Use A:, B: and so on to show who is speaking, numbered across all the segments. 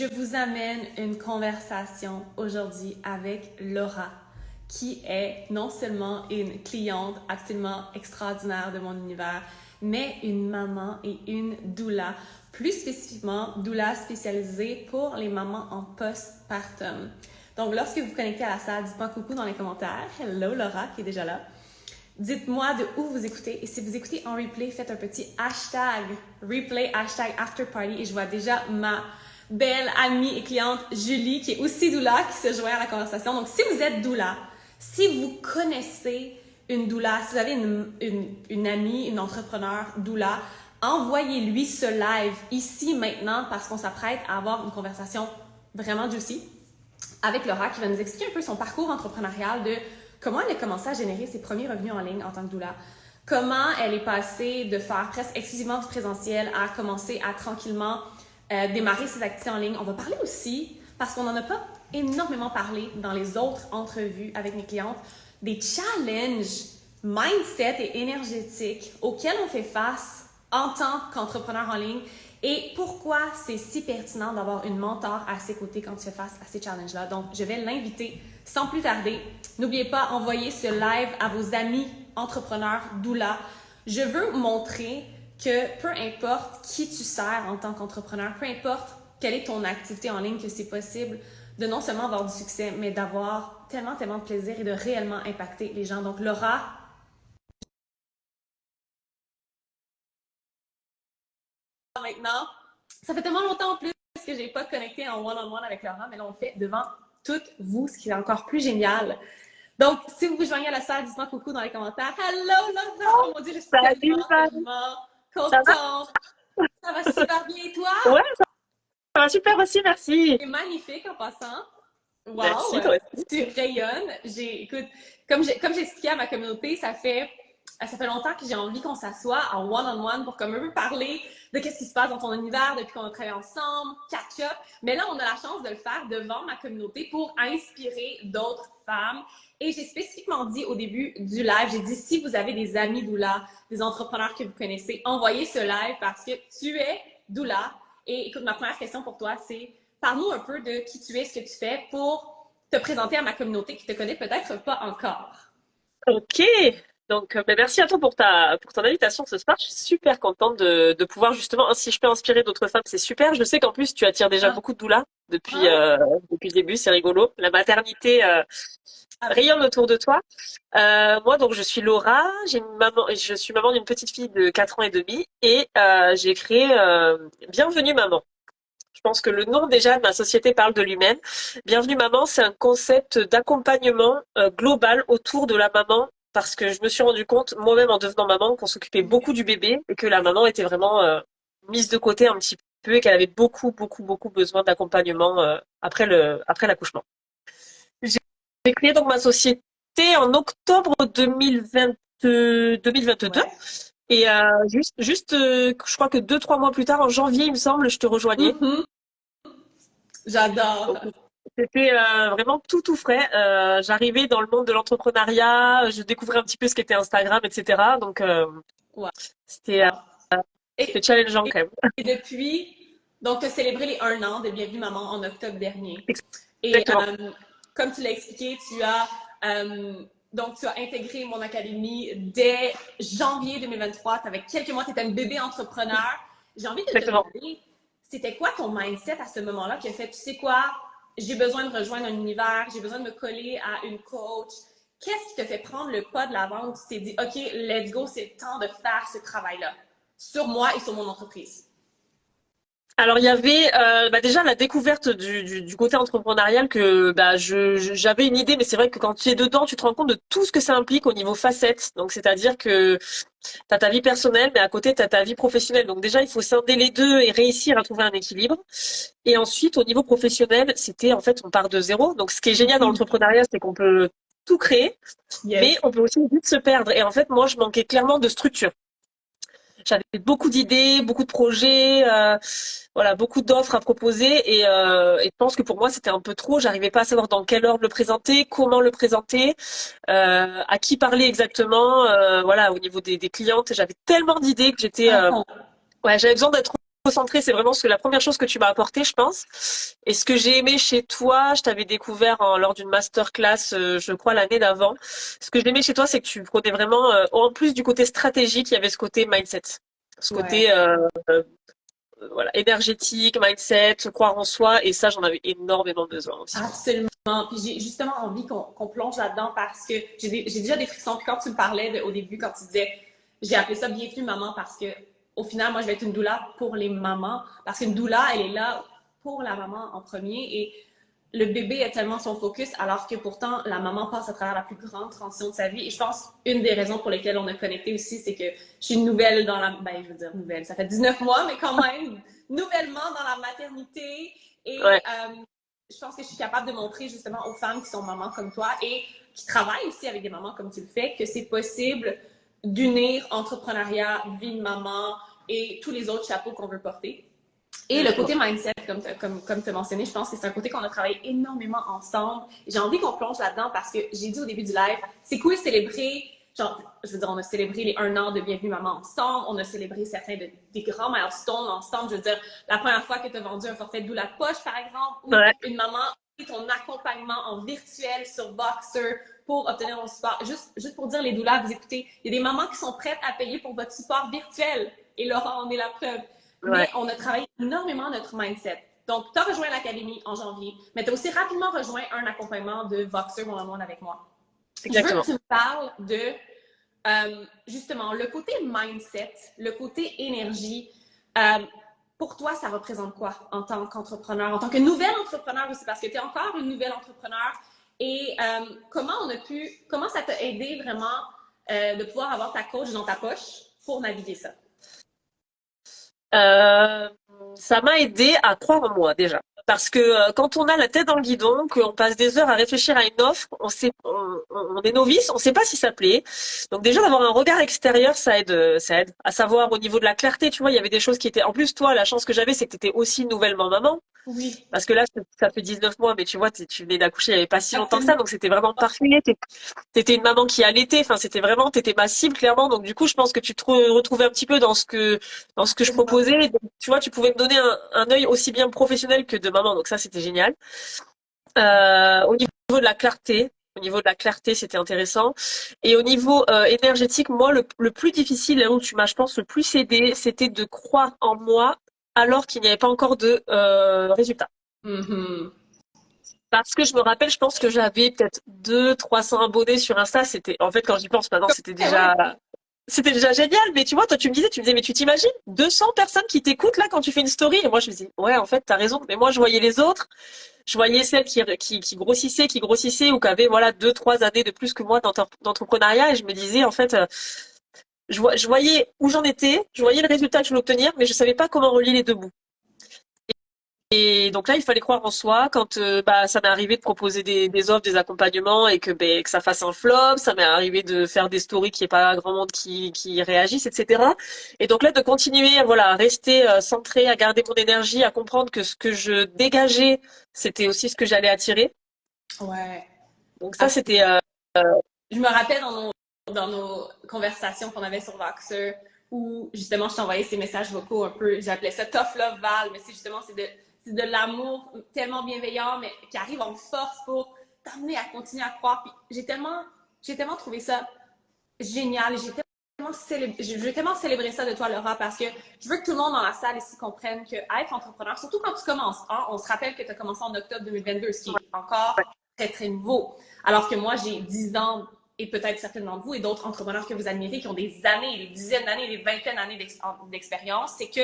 A: Je vous amène une conversation aujourd'hui avec Laura, qui est non seulement une cliente absolument extraordinaire de mon univers, mais une maman et une doula, plus spécifiquement doula spécialisée pour les mamans en postpartum. Donc, lorsque vous vous connectez à la salle, dites-moi coucou dans les commentaires. Hello Laura, qui est déjà là. Dites-moi de où vous écoutez. Et si vous écoutez en replay, faites un petit hashtag replay, hashtag afterparty. Et je vois déjà ma belle amie et cliente Julie, qui est aussi doula, qui se joint à la conversation. Donc, si vous êtes doula, si vous connaissez une doula, si vous avez une amie, une entrepreneur doula, envoyez-lui ce live ici, maintenant, parce qu'on s'apprête à avoir une conversation vraiment juicy avec Laura, qui va nous expliquer un peu son parcours entrepreneurial de comment elle a commencé à générer ses premiers revenus en ligne en tant que doula. Comment elle est passée de faire presque exclusivement du présentiel à commencer à tranquillement démarrer ses activités en ligne. On va parler aussi, parce qu'on n'en a pas énormément parlé dans les autres entrevues avec mes clientes, des challenges mindset et énergétiques auxquels on fait face en tant qu'entrepreneur en ligne et pourquoi c'est si pertinent d'avoir une mentor à ses côtés quand tu fais face à ces challenges-là. Donc, je vais l'inviter sans plus tarder. N'oubliez pas d'envoyer ce live à vos amis entrepreneurs doula. Je veux montrer que peu importe qui tu sers en tant qu'entrepreneur, peu importe quelle est ton activité en ligne, que c'est possible de non seulement avoir du succès, mais d'avoir tellement de plaisir et de réellement impacter les gens. Donc, Laura, maintenant, ça fait tellement longtemps en plus que j'ai pas connecté en one-on-one avec Laura, mais là, on le fait devant toutes vous, ce qui est encore plus génial. Donc, si vous vous joignez à la salle, dites-moi coucou dans les commentaires. Hello, Laura! Oh mon Dieu, je suis tellement
B: Ça va?
A: contente. Ça va super bien, et toi?
B: Ouais, ça va super aussi, merci.
A: C'est magnifique en passant. Wow!
B: Merci, toi aussi.
A: Tu rayonnes. Écoute, comme j'ai expliqué à ma communauté, ça fait longtemps que j'ai envie qu'on s'assoie en one-on-one pour comme un peu parler de qu'est-ce qui se passe dans ton univers depuis qu'on a travaillé ensemble, catch-up. Mais là, on a la chance de le faire devant ma communauté pour inspirer d'autres femmes. Et j'ai spécifiquement dit au début du live, j'ai dit si vous avez des amis doula, des entrepreneurs que vous connaissez, envoyez ce live parce que tu es doula. Et écoute, ma première question pour toi, c'est parle-nous un peu de qui tu es, ce que tu fais pour te présenter à ma communauté qui te connaît peut-être pas encore.
B: Ok. Donc, ben, merci à toi pour ton invitation ce soir. Je suis super contente de pouvoir justement, si je peux inspirer d'autres femmes, c'est super. Je sais qu'en plus, tu attires déjà
A: Ah,
B: beaucoup de doulas
A: ah,
B: depuis le début. C'est rigolo. La maternité, rayonne autour de toi. Moi, donc, je suis Laura. Je suis maman d'une petite fille de 4 ans et demi et j'ai créé Bienvenue Maman. Je pense que le nom déjà de ma société parle de lui-même. Bienvenue maman, c'est un concept d'accompagnement global autour de la maman parce que je me suis rendu compte moi-même en devenant maman qu'on s'occupait beaucoup du bébé et que la maman était vraiment mise de côté un petit peu et qu'elle avait beaucoup besoin d'accompagnement après l'accouchement. J'ai créé donc ma société en octobre 2022
A: ouais.
B: et je crois que 2-3 mois plus tard en janvier il me semble je te rejoignais.
A: Mhm. J'adore.
B: Donc, c'était vraiment tout frais. J'arrivais dans le monde de l'entrepreneuriat, je découvrais un petit peu ce qu'était Instagram, etc. Donc,
A: Wow.
B: c'était c'était
A: Et,
B: challengeant
A: et,
B: quand même.
A: et depuis, donc, tu as célébré les 1 an de Bienvenue Maman en octobre dernier. Et
B: Exactement.
A: comme tu l'as expliqué, donc, tu as intégré mon académie dès janvier 2023. Tu avais quelques mois, tu étais une bébé entrepreneur. J'ai envie de te
B: Exactement.
A: demander, c'était quoi ton mindset à ce moment-là qui a fait, tu sais quoi, j'ai besoin de rejoindre un univers, j'ai besoin de me coller à une coach. Qu'est-ce qui te fait prendre le pas de l'avant où tu t'es dit, OK, let's go, c'est le temps de faire ce travail-là sur moi et sur mon entreprise?
B: Alors il y avait déjà la découverte du côté entrepreneurial que j'avais une idée, mais c'est vrai que quand tu es dedans, tu te rends compte de tout ce que ça implique au niveau facettes. Donc c'est-à-dire que tu as ta vie personnelle, mais à côté tu as ta vie professionnelle. Donc déjà il faut scinder les deux et réussir à trouver un équilibre. Et ensuite au niveau professionnel, c'était en fait on part de zéro. Donc ce qui est génial dans l'entrepreneuriat, c'est qu'on peut tout créer, mais
A: Yes.
B: on peut aussi vite se perdre. Et en fait moi je manquais clairement de structure. J'avais beaucoup d'idées, beaucoup de projets, voilà, beaucoup d'offres à proposer et je pense que pour moi c'était un peu trop. J'arrivais pas à savoir dans quelle ordre le présenter, comment le présenter, à qui parler exactement. Voilà, au niveau des clientes, j'avais tellement d'idées que
A: Uh-huh.
B: ouais, j'avais besoin d'être concentrée, c'est vraiment la première chose que tu m'as apporté, je pense. Et ce que j'ai aimé chez toi, je t'avais découvert lors d'une masterclass, je crois l'année d'avant. Ce que j'ai aimé chez toi, c'est que tu prenais vraiment, en plus du côté stratégique, il y avait ce côté mindset, ce
A: Ouais.
B: côté voilà, énergétique, mindset, croire en soi. Et ça, j'en avais énormément besoin aussi.
A: Absolument. Puis j'ai justement envie qu'on plonge là-dedans parce que j'ai déjà des frissons. Puis quand tu me parlais au début, quand tu disais, j'ai appelé ça Bienvenue maman parce que au final, moi, je vais être une doula pour les mamans. Parce qu'une doula, elle est là pour la maman en premier. Et le bébé a tellement son focus, alors que pourtant, la maman passe à travers la plus grande transition de sa vie. Et je pense une des raisons pour lesquelles on a connecté aussi, c'est que je suis nouvelle dans la... Ben, je veux dire nouvelle, ça fait 19 mois, mais quand même, nouvellement dans la maternité. Et
B: Ouais,
A: je pense que je suis capable de montrer justement aux femmes qui sont mamans comme toi et qui travaillent aussi avec des mamans comme tu le fais, que c'est possible d'unir entrepreneuriat, vie de maman et tous les autres chapeaux qu'on veut porter. Et le côté mindset, comme tu as mentionné, je pense que c'est un côté qu'on a travaillé énormément ensemble. J'ai envie qu'on plonge là-dedans parce que j'ai dit au début du live, c'est cool de célébrer, genre, je veux dire, on a célébré les 1 an de Bienvenue Maman ensemble, on a célébré des grands milestones ensemble. Je veux dire, la première fois que tu as vendu un forfait de doula de poche, par exemple, ou
B: ouais,
A: une maman et ton accompagnement en virtuel sur Voxer pour obtenir mon support. Juste pour dire les doulas, vous écoutez, il y a des mamans qui sont prêtes à payer pour votre support virtuel. Et Laura en est la preuve. Mais
B: ouais,
A: on a travaillé énormément notre mindset. Donc, tu as rejoint l'académie en janvier, mais tu as aussi rapidement rejoint un accompagnement de Voxer One-on-One avec moi. Je veux que
B: exactement.
A: tu me parles de justement le côté mindset, le côté énergie. Euh, pour toi, ça représente quoi en tant qu'entrepreneur, en tant que nouvel entrepreneur aussi, parce que tu es encore une nouvelle entrepreneur. Et comment ça t'a aidé vraiment de pouvoir avoir ta coach dans ta poche pour naviguer ça?
B: Euh, Ça m'a aidé à croire en moi déjà. Parce que quand on a la tête dans le guidon, qu'on passe des heures à réfléchir à une offre, on est novice, on sait pas si ça plaît. Donc déjà d'avoir un regard extérieur, ça aide. À savoir au niveau de la clarté, tu vois, il y avait des choses qui étaient. En plus, toi, la chance que j'avais, c'est que tu étais aussi nouvellement maman.
A: Oui,
B: Parce que là, ça fait 19 mois, mais tu vois, tu venais d'accoucher il y avait pas si longtemps que ça,
A: absolument.
B: donc c'était vraiment parfait. T'étais une maman qui allaitait, enfin c'était vraiment, t'étais ma cible clairement. Donc du coup, je pense que tu te retrouvais un petit peu dans ce que je
A: Absolument.
B: proposais. Donc, tu vois, tu pouvais me donner un œil aussi bien professionnel que de maman. Donc ça, c'était génial. Au niveau de la clarté. Au niveau de la clarté, c'était intéressant. Et au niveau énergétique, moi, le plus difficile, là où tu m'as, je pense, le plus aidé, c'était de croire en moi alors qu'il n'y avait pas encore de résultats.
A: Mhm.
B: Parce que je me rappelle, je pense que j'avais peut-être 200-300 abonnés sur Insta. C'était, en fait, quand j'y pense maintenant,
A: Ouais, ouais.
B: c'était déjà génial. Mais tu vois, toi, tu me disais, mais tu t'imagines 200 personnes qui t'écoutent là quand tu fais une story. Et moi, je me dis, ouais, en fait, t'as raison. Mais moi, je voyais les autres. Je voyais celles qui grossissaient ou qui avaient, voilà, 2-3 années de plus que moi d'entrepreneuriat. Et je me disais, en fait, je voyais où j'en étais. Je voyais le résultat que je voulais obtenir, mais je savais pas comment relier les deux bouts. Et donc là, il fallait croire en soi. Quand bah, ça m'est arrivé de proposer des offres, des accompagnements et que ça fasse un flop, ça m'est arrivé de faire des stories qui est pas grand monde qui réagissent, etc. Et donc là, de continuer, voilà, à rester centré, à garder mon énergie, à comprendre que ce que je dégageais, c'était aussi ce que j'allais attirer.
A: Ouais.
B: Donc ça, c'était
A: Absolument. Je me rappelle dans nos conversations qu'on avait sur Voxer où justement je t'envoyais ces messages vocaux un peu, j'appelais ça tough love Val, mais c'est justement c'est de l'amour tellement bienveillant, mais qui arrive en force pour t'amener à continuer à croire. Puis j'ai tellement trouvé ça génial. Je veux tellement célébrer ça de toi, Laura, parce que je veux que tout le monde dans la salle ici comprenne que être entrepreneur, surtout quand tu commences, hein, on se rappelle que tu as commencé en octobre 2022, ce qui est encore très, très nouveau. Alors que moi, j'ai 10 ans, et peut-être certains d'entre vous, et d'autres entrepreneurs que vous admirez, qui ont des années, des dizaines d'années, des vingtaines d'années d'expérience, c'est que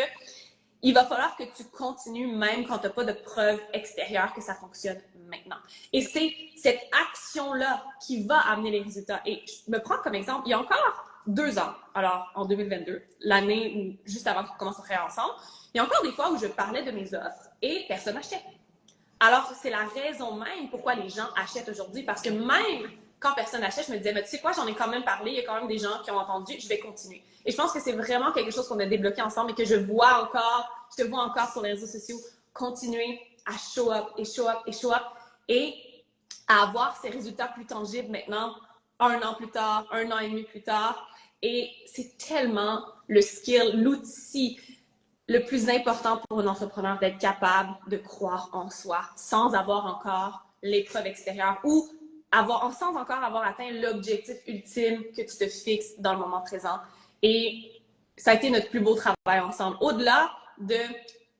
A: il va falloir que tu continues même quand tu n'as pas de preuves extérieures que ça fonctionne maintenant. Et c'est cette action-là qui va amener les résultats. Et je me prends comme exemple, il y a encore 2 ans, alors en 2022, l'année où juste avant qu'on commence à travailler ensemble, il y a encore des fois où je parlais de mes offres et personne n'achetait. Alors, c'est la raison même pourquoi les gens achètent aujourd'hui. Parce que même quand personne n'achète, je me disais, mais tu sais quoi, j'en ai quand même parlé, il y a quand même des gens qui ont entendu, je vais continuer. Et je pense que c'est vraiment quelque chose qu'on a débloqué ensemble et que je te vois encore sur les réseaux sociaux, continuer à show up et show up et show up et à avoir ces résultats plus tangibles maintenant, 1 an plus tard, 1 an et demi plus tard. Et c'est tellement le skill, l'outil le plus important pour un entrepreneur d'être capable de croire en soi sans avoir encore l'épreuve extérieure ou sans encore avoir atteint l'objectif ultime que tu te fixes dans le moment présent. Et ça a été notre plus beau travail ensemble. Au-delà de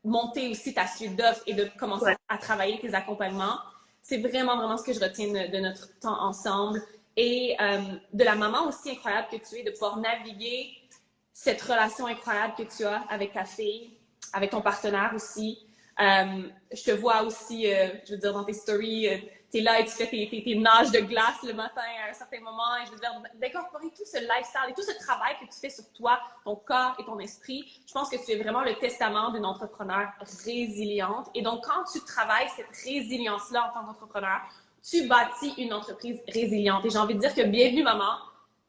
A: monter aussi ta suite d'offres et de commencer à travailler tes accompagnements, c'est vraiment, vraiment ce que je retiens de notre temps ensemble et de la maman aussi incroyable que tu es, de pouvoir naviguer cette relation incroyable que tu as avec ta fille, avec ton partenaire aussi. Je te vois aussi, je veux dire, dans tes stories, tu es là et tu fais tes nages de glace le matin à un certain moment. Et je veux dire, d'incorporer tout ce lifestyle et tout ce travail que tu fais sur toi, ton corps et ton esprit, je pense que tu es vraiment le testament d'une entrepreneur résiliente. Et donc, quand tu travailles cette résilience-là en tant qu'entrepreneur, tu bâtis une entreprise résiliente. Et j'ai envie de dire que bienvenue, maman,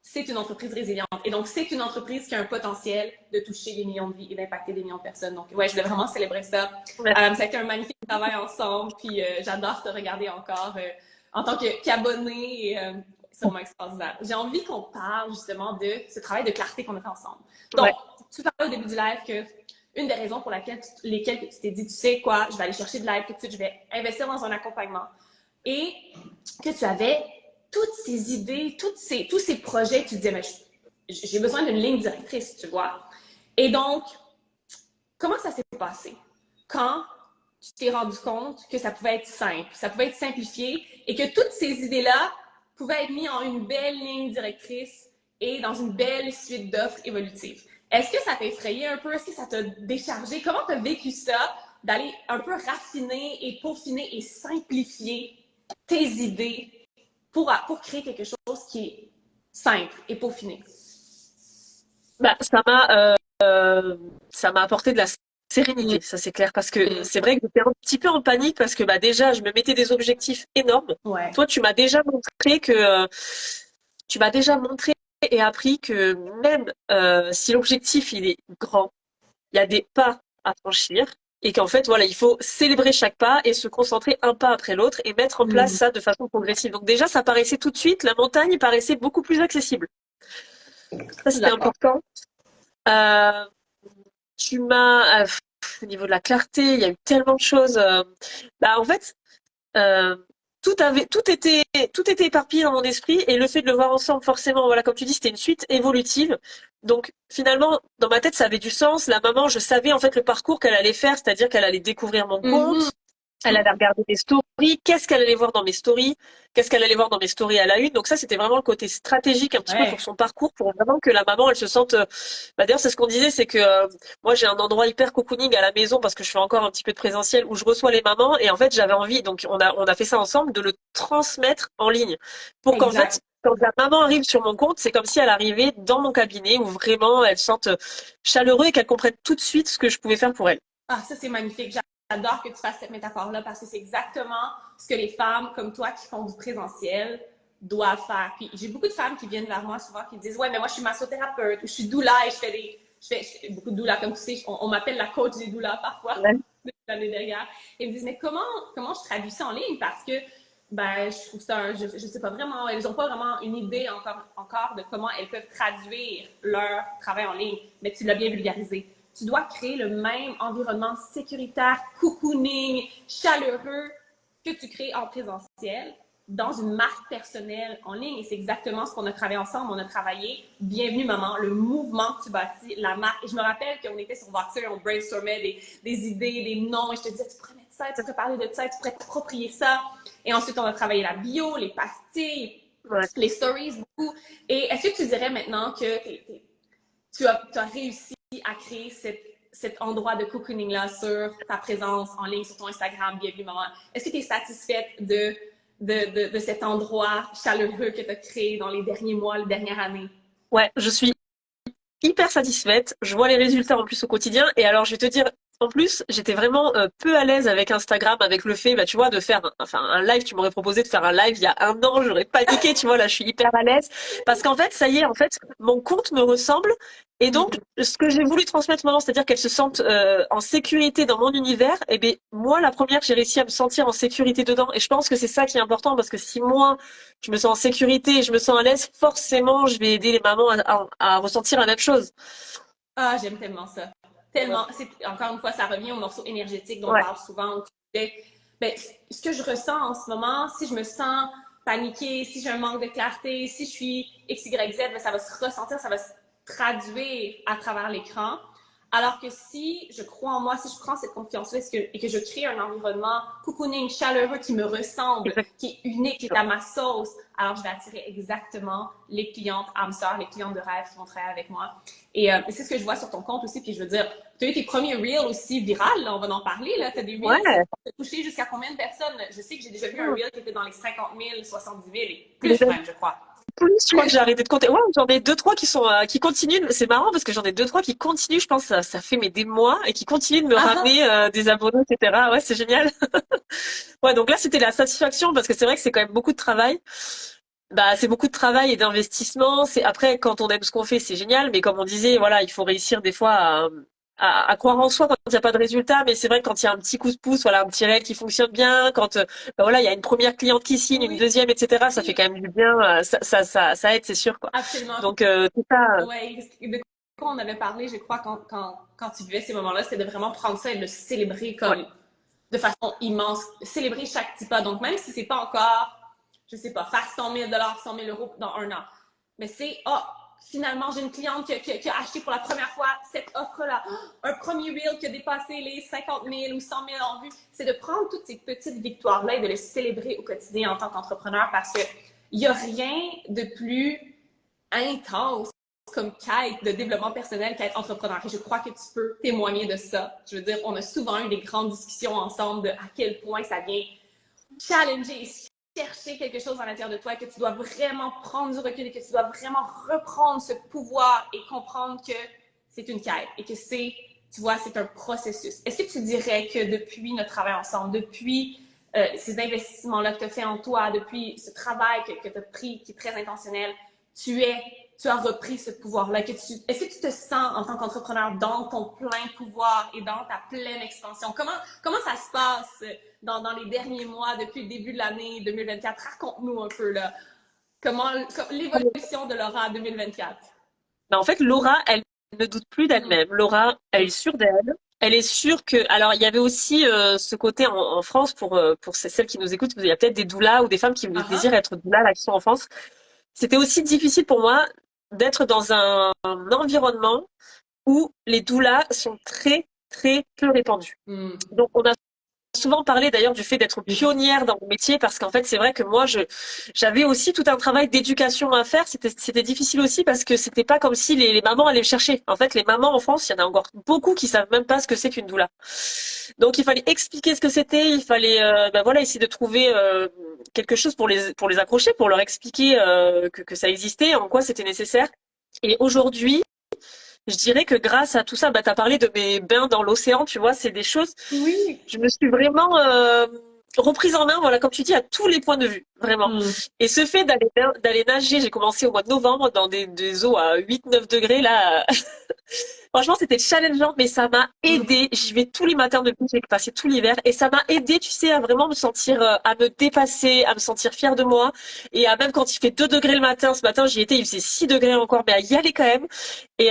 A: c'est une entreprise résiliente. Et donc, c'est une entreprise qui a un potentiel de toucher des millions de vies et d'impacter des millions de personnes. Donc, ouais, je voulais vraiment célébrer ça. Ça a été un magnifique travail ensemble. Puis, j'adore te regarder encore en tant qu'abonné. C'est vraiment extraordinaire. J'ai envie qu'on parle justement de ce travail de clarté qu'on a fait ensemble. Donc, tu parlais au début du live que une des raisons pour lesquelles tu t'es dit, tu sais quoi, je vais aller chercher de l'aide tout de suite, je vais investir dans un accompagnement. Et que tu avais toutes ces idées, tous ces projets, tu te disais, mais j'ai besoin d'une ligne directrice, tu vois. Et donc, comment ça s'est passé? Quand tu t'es rendu compte que ça pouvait être simple, ça pouvait être simplifié et que toutes ces idées-là pouvaient être mises en une belle ligne directrice et dans une belle suite d'offres évolutives. Est-ce que ça t'a effrayé un peu? Est-ce que ça t'a déchargé? Comment tu as vécu ça, d'aller un peu raffiner et peaufiner et simplifier tes idées pour créer quelque chose qui est simple et peaufiné?
B: Bah, ça m'a apporté de la sérénité, ça c'est clair, parce que c'est vrai que j'étais un petit peu en panique parce que bah déjà je me mettais des objectifs énormes.
A: Ouais.
B: Toi, tu m'as déjà montré et appris que même si l'objectif il est grand, il y a des pas à franchir et qu'en fait voilà, il faut célébrer chaque pas et se concentrer un pas après l'autre et mettre en place ça de façon progressive. Donc déjà ça paraissait tout de suite, la montagne paraissait beaucoup plus accessible. Ça c'était important. Euh, tu m'as au niveau de la clarté, il y a eu tellement de choses. Bah en fait, euh, tout était éparpillé dans mon esprit et le fait de le voir ensemble, forcément, voilà, comme tu dis, c'était une suite évolutive. Donc finalement, dans ma tête, ça avait du sens. La maman, je savais en fait le parcours qu'elle allait faire, c'est-à-dire qu'elle allait découvrir mon compte. Elle allait regarder mes stories, qu'est-ce qu'elle allait voir dans mes stories, qu'est-ce qu'elle allait voir dans mes stories à la une. Donc ça, c'était vraiment le côté stratégique un petit peu pour son parcours, pour vraiment que la maman, elle se sente. Bah d'ailleurs, c'est ce qu'on disait, c'est que moi, j'ai un endroit hyper cocooning à la maison parce que je fais encore un petit peu de présentiel où je reçois les mamans et en fait, j'avais envie, donc on a fait ça ensemble, de le transmettre en ligne pour qu'en fait, quand la maman arrive sur mon compte, c'est comme si elle arrivait dans mon cabinet où vraiment elle se sente chaleureux et qu'elle comprenne tout de suite ce que je pouvais faire pour elle.
A: Ah, ça c'est magnifique. J'adore que tu fasses cette métaphore-là parce que c'est exactement ce que les femmes comme toi qui font du présentiel doivent faire. Puis j'ai beaucoup de femmes qui viennent vers moi souvent qui disent ouais mais moi je suis massothérapeute ou je suis doula et je fais beaucoup de doula comme tu sais on m'appelle la coach des doulas parfois depuis l'année dernière et ils me disent mais comment je traduis ça en ligne parce que ben je trouve ça je sais pas vraiment elles ont pas vraiment une idée encore de comment elles peuvent traduire leur travail en ligne mais tu l'as bien vulgarisé. Tu dois créer le même environnement sécuritaire, cocooning, chaleureux que tu crées en présentiel dans une marque personnelle en ligne. Et c'est exactement ce qu'on a travaillé ensemble. On a travaillé Bienvenue Maman, le mouvement que tu bâtis, la marque. Et je me rappelle qu'on était sur Voxer, on brainstormait des idées, des noms. Et je te disais, tu pourrais mettre ça, tu pourrais parler de ça, tu pourrais t'approprier ça. Et ensuite, on a travaillé la bio, les pastilles, les stories, beaucoup. Et est-ce que tu dirais maintenant que tu as réussi à créer cet endroit de cocooning-là sur ta présence en ligne, sur ton Instagram, Bienvenue Maman? Est-ce que tu es satisfaite de cet endroit chaleureux que tu as créé dans les derniers mois, les dernières années?
B: Ouais, je suis hyper satisfaite. Je vois les résultats en plus au quotidien. Et alors, je vais te dire, en plus, j'étais vraiment peu à l'aise avec Instagram, avec le fait, bah, tu vois, de faire un live. Tu m'aurais proposé de faire un live il y a un an, j'aurais paniqué, tu vois, là, je suis hyper à l'aise. Parce qu'en fait, ça y est, en fait, mon compte me ressemble. Et donc, ce que j'ai voulu transmettre maintenant, c'est-à-dire qu'elle se sente en sécurité dans mon univers, et bien, moi, la première, j'ai réussi à me sentir en sécurité dedans. Et je pense que c'est ça qui est important, parce que si moi, je me sens en sécurité et je me sens à l'aise, forcément, je vais aider les mamans à ressentir la même chose.
A: Ah, j'aime tellement ça. tellement, encore une fois, ça revient au morceau énergétique dont on
B: Ouais,
A: parle souvent. Ben, ce que je ressens en ce moment, si je me sens paniquée, si j'ai un manque de clarté, si je suis X, Y, Z, ben, ça va se ressentir, ça va se traduire à travers l'écran. Alors que si je crois en moi, si je prends cette confiance-là et que je crée un environnement cocooning, chaleureux, qui me ressemble, qui est unique, qui est à ma sauce, alors je vais attirer exactement les clientes âmes sœurs, les clientes de rêve qui vont travailler avec moi. Et c'est ce que je vois sur ton compte aussi. Puis je veux dire, tu as eu tes premiers reels aussi virales, là, on va en parler. Tu as des reels qui
B: ouais.
A: ont touché jusqu'à combien de personnes? Je sais que j'ai déjà vu un
B: Hmm.
A: reel qui était dans les 50 000, 70 000 et
B: Mais
A: plus même, je crois.
B: plus, je crois que j'ai
A: Plus.
B: arrêté de compter. Ouais, j'en ai deux, trois qui sont, qui continuent. C'est marrant parce que j'en ai deux, trois qui continuent, je pense, ça fait des mois et qui continuent de me
A: Ah,
B: ramener des abonnés, etc. Ouais, c'est génial. Ouais, donc là, c'était la satisfaction parce que c'est vrai que c'est quand même beaucoup de travail. Bah, c'est beaucoup de travail et d'investissement. C'est après, quand on aime ce qu'on fait, c'est génial. Mais comme on disait, voilà, il faut réussir des fois à croire en soi quand il n'y a pas de résultat. Mais c'est vrai que quand il y a un petit coup de pouce, voilà, un petit réel qui fonctionne bien, quand bah, voilà, il y a une première cliente qui signe, une
A: oui,
B: deuxième, etc. Ça fait quand même du bien. Ça aide, c'est sûr, quoi.
A: absolument.
B: Donc tout ça,
A: Ouais, de quoi on avait parlé, je crois, quand tu vivais ces moments-là, c'était de vraiment prendre ça et de le célébrer
B: ouais,
A: comme de façon immense, célébrer chaque petit pas. Donc, même si c'est pas encore, je sais pas, faire 100 000 100 000 euros dans un an, mais c'est, oh, finalement, j'ai une cliente qui a acheté pour la première fois cette offre-là. Un premier reel qui a dépassé les 50 000 ou 100 000 en vue. C'est de prendre toutes ces petites victoires-là et de les célébrer au quotidien en tant qu'entrepreneur parce que il n'y a rien de plus intense comme quête de développement personnel qu'être entrepreneur. Et je crois que tu peux témoigner de ça. Je veux dire, on a souvent eu des grandes discussions ensemble de à quel point ça vient challenger et chercher quelque chose à l'intérieur de toi et que tu dois vraiment prendre du recul et que tu dois vraiment reprendre ce pouvoir et comprendre que c'est une quête et que c'est, tu vois, c'est un processus. Est-ce que tu dirais que depuis notre travail ensemble, depuis ces investissements-là que tu as fait en toi, depuis ce travail que tu as pris qui est très intentionnel, tu es, tu as repris ce pouvoir-là. Est-ce que tu te sens en tant qu'entrepreneur dans ton plein pouvoir et dans ta pleine expansion? Comment ça se passe dans les derniers mois depuis le début de l'année 2024? Raconte-nous un peu là, l'évolution de Laura 2024.
B: bah, en fait, Laura, elle ne doute plus
A: Mm.
B: d'elle-même. Laura, elle est sûre d'elle. Elle est sûre que. Alors, il y avait aussi ce côté en France pour celles qui nous écoutent. Il y a peut-être des doulas ou des femmes qui désirent
A: Uh-huh.
B: être doulas là qui sont en France. C'était aussi difficile pour moi d'être dans un environnement où les doulas sont très très peu répandues.
A: Mm.
B: Donc, on a souvent parlé d'ailleurs du fait d'être
A: Oui.
B: pionnière dans mon métier parce qu'en fait c'est vrai que moi j'avais aussi tout un travail d'éducation à faire. C'était difficile aussi parce que c'était pas comme si les mamans allaient le chercher. En fait les mamans en France il y en a encore beaucoup qui savent même pas ce que c'est qu'une doula. Donc il fallait expliquer ce que c'était, il fallait ben voilà essayer de trouver quelque chose pour les accrocher, pour leur expliquer que ça existait, en quoi c'était nécessaire. Et aujourd'hui je dirais que grâce à tout ça, bah, tu as parlé de mes bains dans l'océan, tu vois, c'est des choses,
A: Oui.
B: je me suis vraiment reprise en main, voilà, comme tu dis, à tous les points de vue, vraiment.
A: Mm.
B: Et ce fait d'aller nager, j'ai commencé au mois de novembre dans des eaux à 8, 9 degrés, là. Franchement, c'était challengeant, mais ça m'a
A: Mm.
B: aidé. J'y vais tous les matins depuis que j'ai passé tout l'hiver. Et ça m'a aidé, tu sais, à vraiment me sentir, à me dépasser, à me sentir fière de moi. Et à même quand il fait 2 degrés le matin, ce matin, j'y étais, il faisait 6 degrés encore, mais à y aller quand même. Et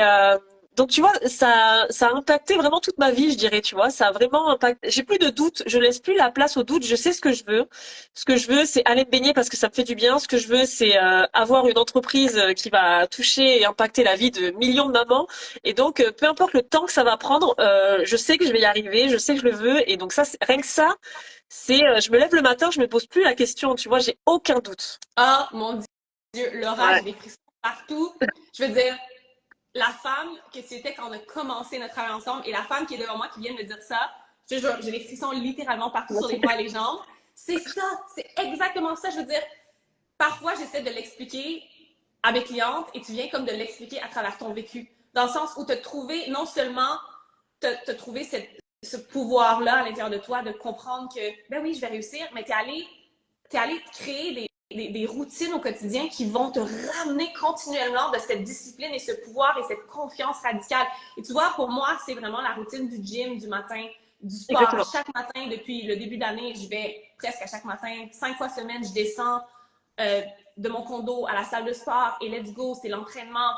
B: donc tu vois, ça a impacté vraiment toute ma vie, je dirais, tu vois, ça a vraiment impacté. J'ai plus de doute, je laisse plus la place au doute, je sais ce que je veux. Ce que je veux, c'est aller me baigner parce que ça me fait du bien. Ce que je veux, c'est avoir une entreprise qui va toucher et impacter la vie de millions de mamans. Et donc, peu importe le temps que ça va prendre, je sais que je vais y arriver, je sais que je le veux. Et donc ça, rien que ça, c'est, je me lève le matin, je me pose plus la question, tu vois, j'ai aucun doute.
A: Ah, mon Dieu, Laura,
B: Ouais.
A: j'ai des frissons partout. Je veux dire, la femme que tu étais quand on a commencé notre travail ensemble et la femme qui est devant moi qui vient de me dire ça, je te jure, j'ai des frissons littéralement partout sur les bras et les jambes. C'est ça, c'est exactement ça. Je veux dire, parfois, j'essaie de l'expliquer à mes clientes et tu viens comme de l'expliquer à travers ton vécu. Dans le sens où tu as trouvé, non seulement tu as trouvé ce pouvoir-là à l'intérieur de toi de comprendre que, ben oui, je vais réussir, mais tu es allé créer des routines au quotidien qui vont te ramener continuellement de cette discipline et ce pouvoir et cette confiance radicale. Et tu vois, pour moi, c'est vraiment la routine du gym du matin, du sport. À
B: Exactement.
A: chaque matin, depuis le début de l'année, je vais presque à chaque matin, 5 fois semaine, je descends euh, de mon condo à la salle de sport et let's go, c'est l'entraînement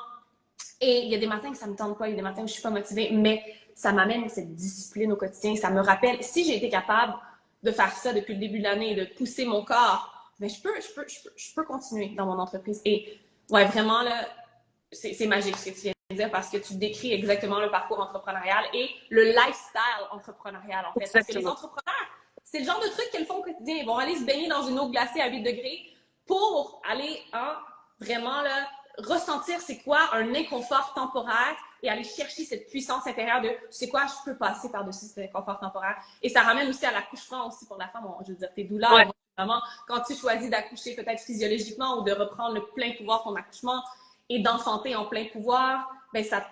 A: Et il y a des matins que ça me tente pas, il y a des matins où je suis pas motivée, mais ça m'amène cette discipline au quotidien. Ça me rappelle, si j'ai été capable de faire ça depuis le début de l'année, de pousser mon corps, mais je peux continuer dans mon entreprise. Et ouais, vraiment, là, c'est magique ce que tu viens de dire parce que tu décris exactement le parcours entrepreneurial et le lifestyle entrepreneurial, en fait. Parce que les
B: Exactement.
A: entrepreneurs, c'est le genre de truc qu'elles font au quotidien. Ils vont aller se baigner dans une eau glacée à 8 degrés pour aller vraiment là, ressentir c'est quoi un inconfort temporaire et aller chercher cette puissance intérieure de tu sais quoi, je peux passer par-dessus cet inconfort temporaire. Et ça ramène aussi à l'accouchement aussi pour la femme. Je veux dire, tes douleurs,
B: Ouais,
A: émotionnellement, quand tu choisis d'accoucher peut-être physiologiquement ou de reprendre le plein pouvoir de ton accouchement et d'enfanter en plein pouvoir, ben ça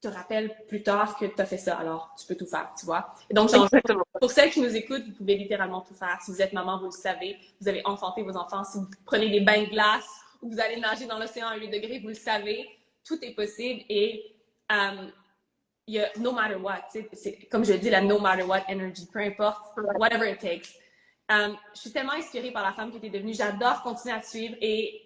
A: te rappelle plus tard que tu as fait ça. Alors, tu peux tout faire, tu vois. Et donc,
B: exactement.
A: pour celles qui nous écoutent, vous pouvez littéralement tout faire. Si vous êtes maman, vous le savez. Vous avez enfanté vos enfants. Si vous prenez des bains de glace ou vous allez nager dans l'océan à 8 degrés, vous le savez. Tout est possible et il y a no matter what. C'est, comme je dis, la no matter what energy. Peu importe, whatever it takes. Je suis tellement inspirée par la femme que tu es devenue. J'adore continuer à te suivre et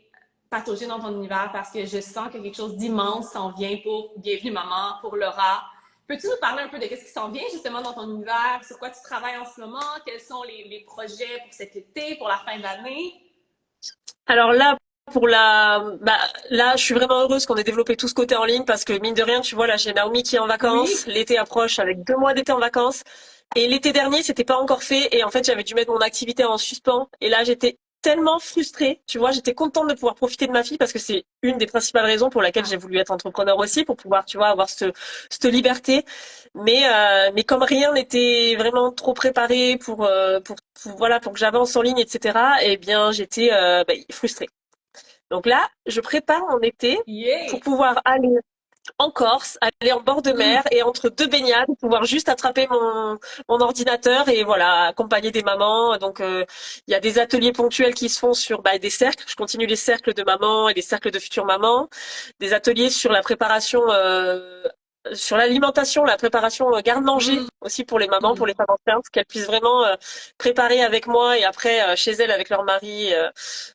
A: patauger dans ton univers parce que je sens que quelque chose d'immense s'en vient pour Bienvenue Maman, pour Laura. Peux-tu nous parler un peu de ce qui s'en vient justement dans ton univers? Sur quoi tu travailles en ce moment? Quels sont les projets pour cet été, pour la fin d'année?
B: Alors là, là, je suis vraiment heureuse qu'on ait développé tout ce côté en ligne parce que mine de rien, tu vois, là, j'ai Naomi qui est en vacances.
A: Oui.
B: L'été approche avec 2 mois d'été en vacances. Et l'été dernier, c'était pas encore fait. Et en fait, j'avais dû mettre mon activité en suspens. Et là, j'étais tellement frustrée. Tu vois, j'étais contente de pouvoir profiter de ma fille parce que c'est une des principales raisons pour laquelle j'ai voulu être entrepreneur aussi, pour pouvoir, tu vois, avoir cette liberté. Mais comme rien n'était vraiment trop préparé voilà, pour que j'avance en ligne, etc., eh bien, j'étais frustrée. Donc là, je prépare mon été pour
A: Yeah!
B: pouvoir aller en Corse, aller en bord de
A: Mm.
B: mer et entre deux baignades, pouvoir juste attraper mon ordinateur et voilà, accompagner des mamans. Donc il y a des ateliers ponctuels qui se font sur des cercles. Je continue les cercles de mamans et les cercles de futures mamans. Des ateliers sur la préparation, sur l'alimentation, la préparation garde-manger
A: Mm.
B: aussi pour les mamans, pour
A: Mm.
B: les femmes enceintes, qu'elles puissent vraiment préparer avec moi et après chez elles avec leur mari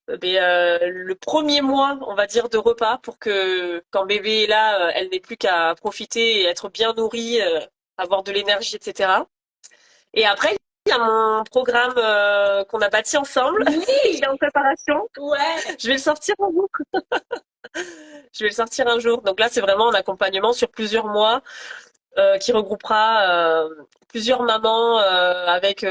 B: le premier mois, on va dire, de repas pour que quand bébé est là, elle n'ait plus qu'à profiter et être bien nourrie, avoir de l'énergie, etc. Et après, il y a mon programme qu'on a bâti ensemble, qui est
A: Oui!
B: en préparation.
A: Ouais!
B: Je vais le sortir un jour. Je vais le sortir un jour. Donc là, c'est vraiment un accompagnement sur plusieurs mois qui regroupera plusieurs mamans avec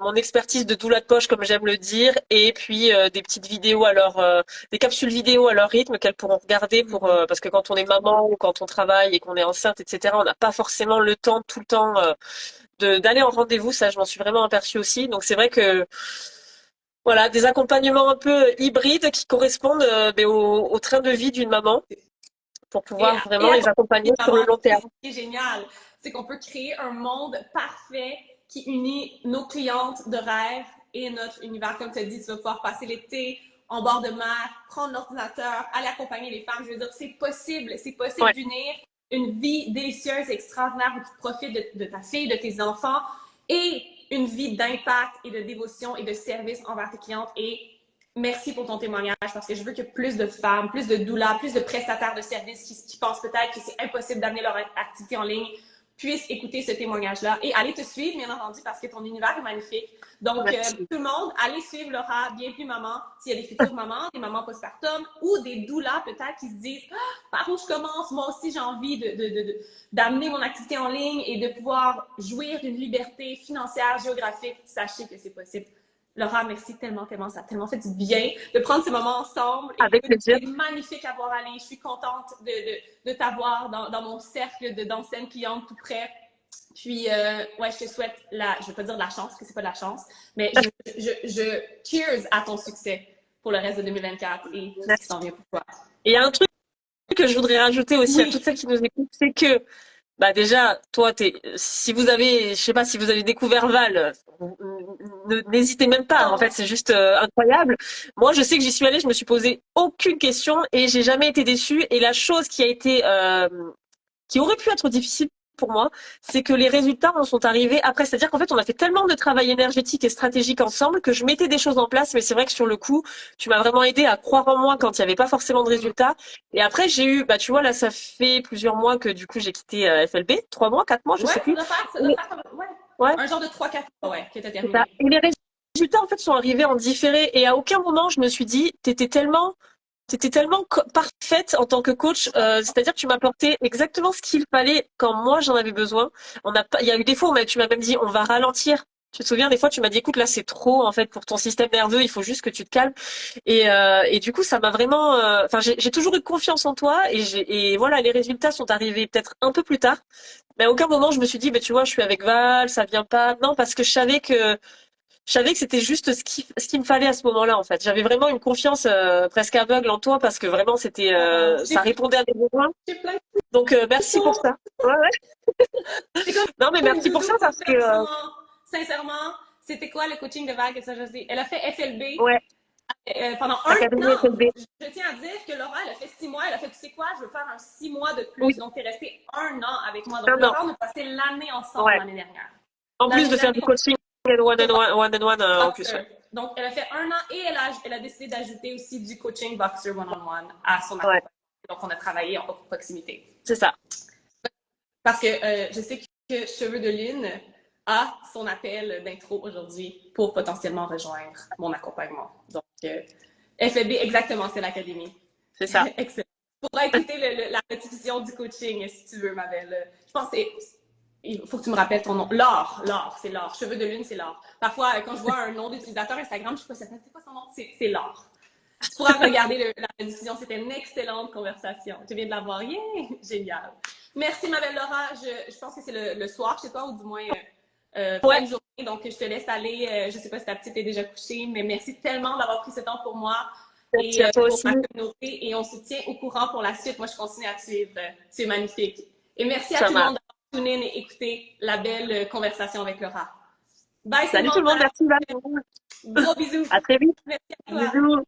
B: mon expertise de doula de poche, comme j'aime le dire, et puis des petites vidéos des capsules vidéo à leur rythme qu'elles pourront regarder parce que quand on est maman ou quand on travaille et qu'on est enceinte, etc., on n'a pas forcément le temps tout le temps d'aller en rendez-vous. Ça, je m'en suis vraiment aperçue aussi. Donc c'est vrai que voilà, des accompagnements un peu hybrides qui correspondent au train de vie d'une maman pour
A: Et,
B: pouvoir
A: et
B: vraiment
A: à
B: les accompagner sur le long terme.
A: ce qui est génial, c'est qu'on peut créer un monde parfait qui unit nos clientes de rêve et notre univers. Comme tu as dit, tu vas pouvoir passer l'été en bord de mer, prendre l'ordinateur, aller accompagner les femmes. Je veux dire, c'est possible
B: Ouais.
A: d'unir une vie délicieuse, extraordinaire où tu profites de ta fille, de tes enfants et une vie d'impact et de dévotion et de service envers tes clientes. Et merci pour ton témoignage parce que je veux que plus de femmes, plus de doulas, plus de prestataires de services qui pensent peut-être que c'est impossible d'amener leur activité en ligne puissent écouter ce témoignage-là et aller te suivre, bien entendu, parce que ton univers est magnifique. Donc,
B: Merci.
A: tout le monde, allez suivre Laura, Bienvenue Maman, s'il y a des futures mamans, des mamans postpartum ou des doulas peut-être qui se disent par où je commence, moi aussi j'ai envie d'amener mon activité en ligne et de pouvoir jouir d'une liberté financière, géographique. Sachez que c'est possible. Laura, merci tellement, tellement. Ça a tellement fait du bien de prendre ces moments ensemble.
B: Avec plaisir.
A: C'est magnifique à voir aller. Je suis contente de t'avoir dans mon cercle d'anciennes clientes tout près. Puis, ouais, je te souhaite je vais pas dire de la chance, parce que c'est pas de la chance, mais je cheers à ton succès pour le reste de 2024 et tout ce qui s'en vient pour toi.
B: Et il y a un truc que je voudrais rajouter aussi à
A: Oui.
B: toutes celles qui nous écoutent, c'est que déjà, toi, si vous avez, je sais pas, si vous avez découvert Val, n'hésitez même pas. En fait, c'est juste incroyable. Moi, je sais que j'y suis allée, je me suis posé aucune question et j'ai jamais été déçue. Et la chose qui aurait pu être difficile pour moi, c'est que les résultats en sont arrivés après. C'est-à-dire qu'en fait, on a fait tellement de travail énergétique et stratégique ensemble que je mettais des choses en place, mais c'est vrai que sur le coup, tu m'as vraiment aidé à croire en moi quand il n'y avait pas forcément de résultats. Et après, j'ai eu, bah, tu vois, là, ça fait plusieurs mois que du coup, j'ai quitté FLB, 3 mois, 4 mois, je
A: Ouais,
B: sais plus.
A: ça doit faire ouais,
B: Ouais,
A: un genre de 3-4 mois, ouais, que t'as
B: c'est ça.
A: terminé.
B: Et les résultats, en fait, sont arrivés en différé. Et à aucun moment, je me suis dit, t'étais tellement parfaite en tant que coach, c'est-à-dire que tu m'apportais exactement ce qu'il fallait quand moi j'en avais besoin. Il y a eu des fois où tu m'as même dit, on va ralentir. Tu te souviens, des fois, tu m'as dit, écoute, là, c'est trop, en fait, pour ton système nerveux, il faut juste que tu te calmes. Et du coup, ça m'a vraiment, enfin, j'ai toujours eu confiance en toi et voilà, les résultats sont arrivés peut-être un peu plus tard. Mais à aucun moment, je me suis dit, mais tu vois, je suis avec Val, ça vient pas. Non, parce que je savais que c'était juste ce qu'il me fallait à ce moment-là, en fait. J'avais vraiment une confiance presque aveugle en toi parce que vraiment,
A: Oh,
B: ça répondait à mes besoins.
A: j'ai plein de
B: Donc, merci pour
A: mots.
B: ça. Ouais, ouais.
A: C'est comme
B: Non, mais
A: une
B: merci pour
A: doudou
B: ça parce que,
A: sincèrement. Sincèrement, c'était quoi le coaching de Vague et ça, je sais. Elle a fait FLB
B: ouais,
A: pendant un
B: Académie
A: an.
B: FLB.
A: Je tiens à dire que Laura, elle a fait 6 mois. Elle a fait, tu sais quoi, je veux faire un 6 mois de
B: Oui,
A: plus. Donc, tu es restée un an avec moi. Donc,
B: un an.
A: Laura, on a passé l'année ensemble
B: Ouais.
A: l'année dernière.
B: En plus
A: L'année
B: de faire du
A: dernière,
B: coaching and
A: on
B: one and one, en plus, ouais.
A: boxer. Donc, elle a fait un an et elle a décidé d'ajouter aussi du coaching boxer one-on-one à son
B: Ouais,
A: accompagnement. Donc, on a travaillé en proximité.
B: c'est ça.
A: Parce que je sais que Cheveux de Lune a son appel d'intro aujourd'hui pour potentiellement rejoindre mon accompagnement. Donc, FLB, exactement, c'est l'académie.
B: C'est ça.
A: Excellent. Tu pourras écouter la répétition du coaching si tu veux, ma belle. Je pense que il faut que tu me rappelles ton nom. Laure, c'est Laure. Cheveux de Lune, c'est Laure. Parfois, quand je vois un nom d'utilisateur Instagram, je suis pas certaine, c'est quoi son nom? C'est Laure. Tu pourras regarder la diffusion. C'était une excellente conversation. Je viens de la voir. Yeah! Génial. Merci, ma belle Laura. Je pense que c'est le soir chez toi, ou du moins fin
B: Ouais,
A: de journée. Donc, je te laisse aller. Je ne sais pas si ta petite est déjà couchée, mais merci tellement d'avoir pris ce temps pour moi
B: merci
A: et
B: à toi
A: pour
B: aussi.
A: ma communauté. Et on se tient au courant pour la suite. Moi, je continue à te suivre. Tu es magnifique. Et merci à
B: Ça
A: tout le
B: marche.
A: monde d'avoir tune in et écouté la belle conversation avec Laura. Bye tout le
B: Salut tout
A: monde.
B: le monde, merci Val.
A: Gros bisous.
B: À très vite.
A: Merci à toi.
B: Bisous.